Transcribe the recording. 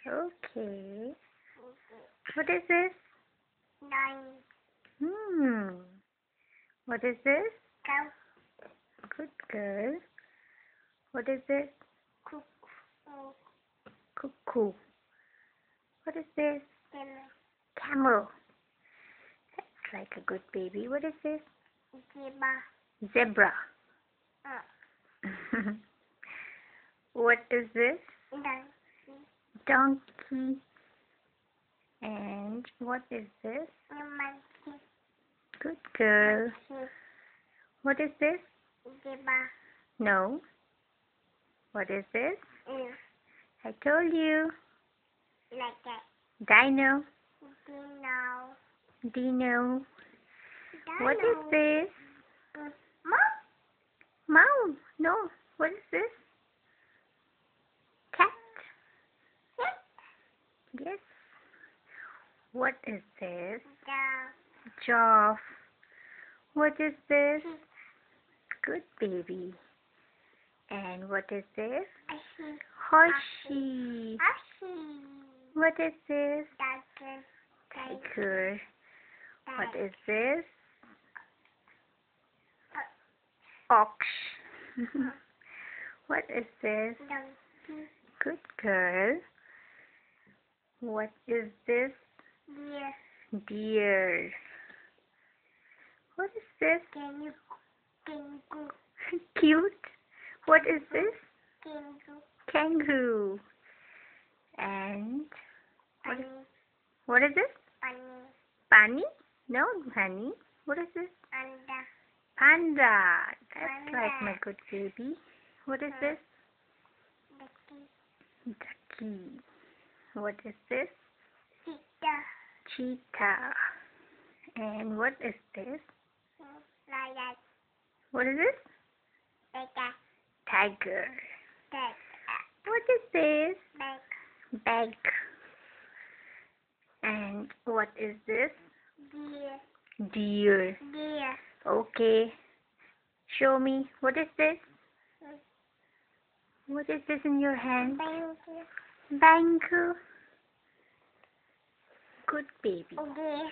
Okay. What is this? Nine. What is this? Cow. Good girl. What is this? Cook. Cuckoo. What is this? Dinner. Camel. That's like a good baby. What is this? Zebra. Zebra. Uh. What is this? Donkey. Donkey. And what is this? Monkey. Good girl. Monkey. What is this? Zebra. No. What is this? Mm. I told you. Like that. Dino. Dino. Dino. What is this? Mom. Mouse. No. What is this? Cat. Yes. What is this? Giraffe. What is this? Good baby. And what is this? Horsey. What is this? Tiger. What is this? Ox. What is this? Donkey. Good girl. What is this? Deer. Deer. What is this? Kangaroo. Cute. What is this? Kangaroo. Kangaroo. And Bunny. what is this? Bunny. Bunny? No, honey. What is this? Panda. Panda. That's Panda. like my good baby. What is this? Ducky. Ducky. What is this? Cheetah. Cheetah. And what is this? Lion. What is this? Tiger. Tiger. Cat. What is this? Bag. Bag. And what is this? Deer. Deer. Deer. Okay. Show me. What is this? What is this in your hand? Banku. Banku. Good baby. Okay.